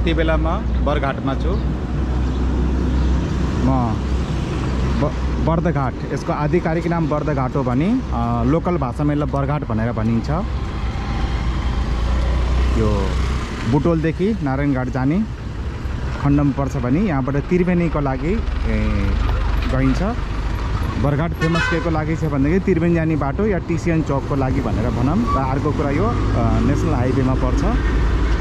यति बेला म बरघाटमा छु। म बर्दघाट, यसको आधिकारिक नाम बर्दघाट हो भने लोकल भाषामा यसलाई बरघाट भनेर भनिन्छ। यो बुटोलदेखि नारायणघाट जाने खण्डमा पर्छ भने यहाँबाट त्रिवेणीको लागि गइन्छ। बरघाट फेमस के को लागि छ भन्दाखेरि त्रिवेणी जाने बाटो या टिसिएन चौकको लागि भनेर भनौँ। र अर्को कुरा यो नेसनल हाइवेमा पर्छ।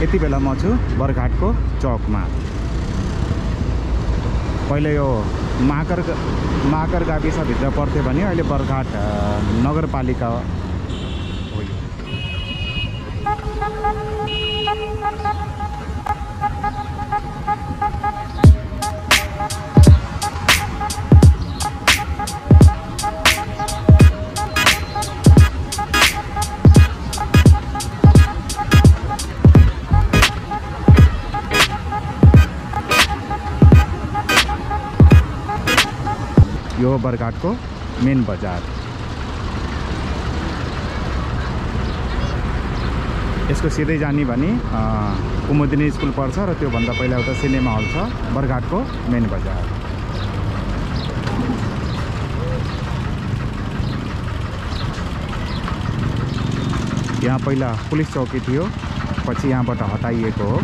यति बेला म छु बरघाटको चौकमा। पहिले यो माकर गाविसभित्र पर्थ्यो भने अहिले बरघाट नगरपालिका हो। यो बरघाटको मेन बजार। यसको सिधै जाने भने कुमुदिनी स्कुल पर्छ र त्योभन्दा पहिला एउटा सिनेमा हल छ। बरघाटको मेन बजार। यहाँ पहिला पुलिस चौकी थियो, पछि यहाँबाट हटाइएको हो।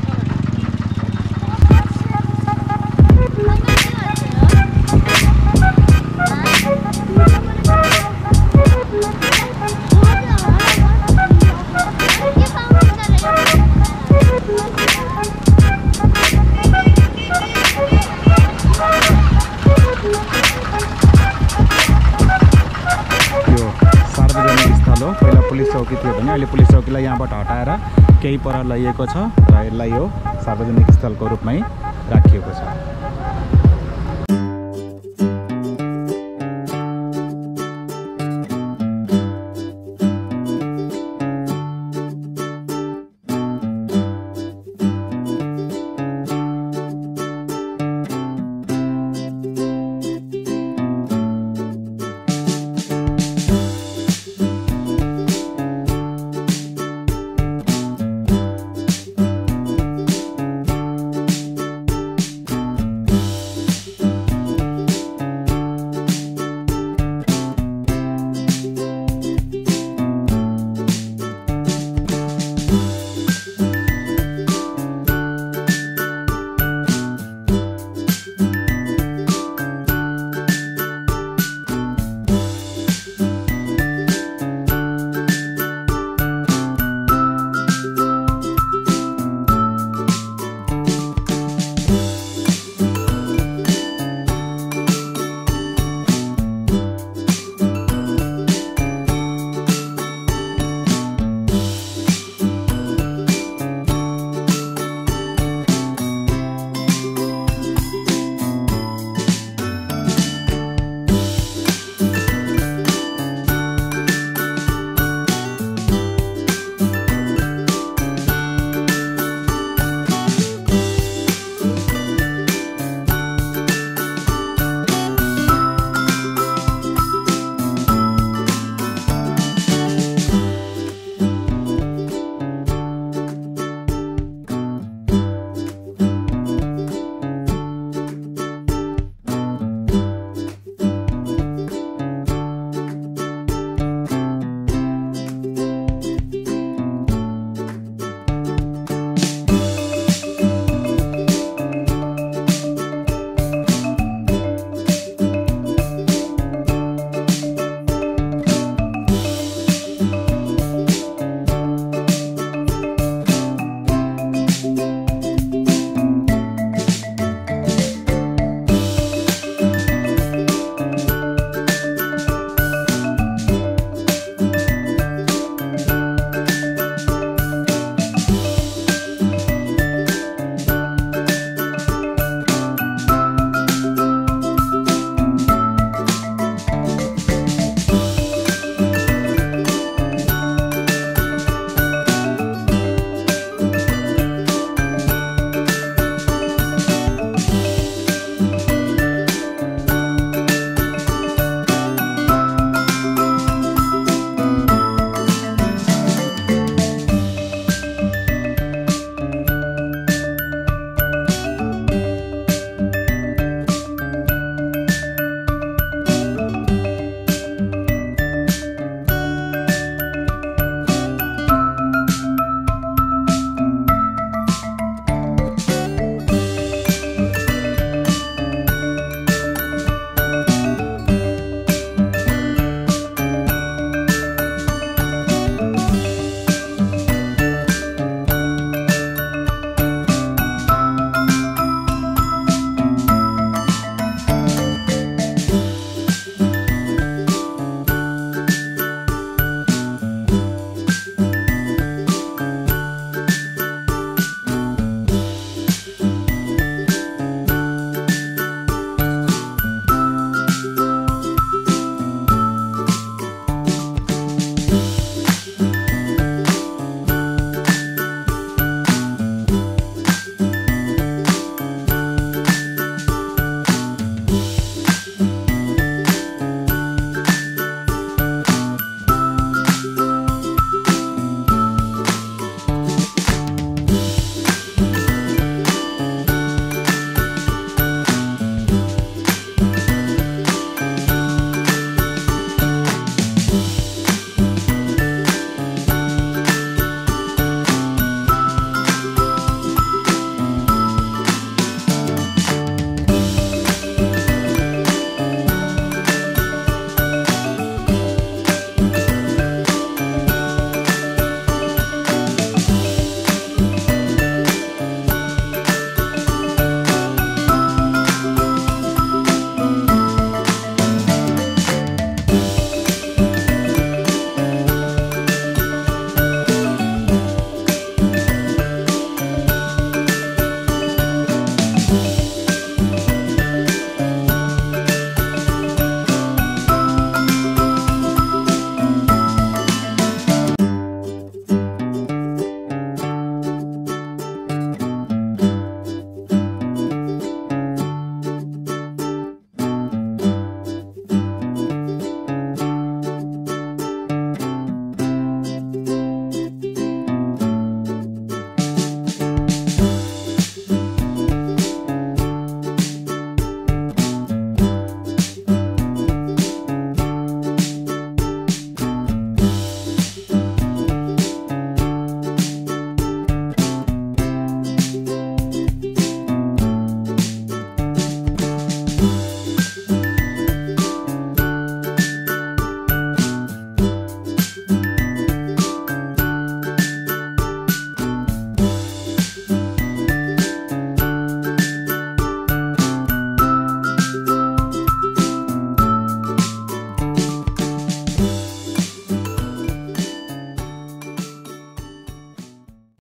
पुलिस चौकी थियो भने अहिले पुलिस चौकीलाई यहाँबाट हटाएर केही पर लैएको छ र यसलाई यो सार्वजनिक स्थलको रूपमै राखिएको छ।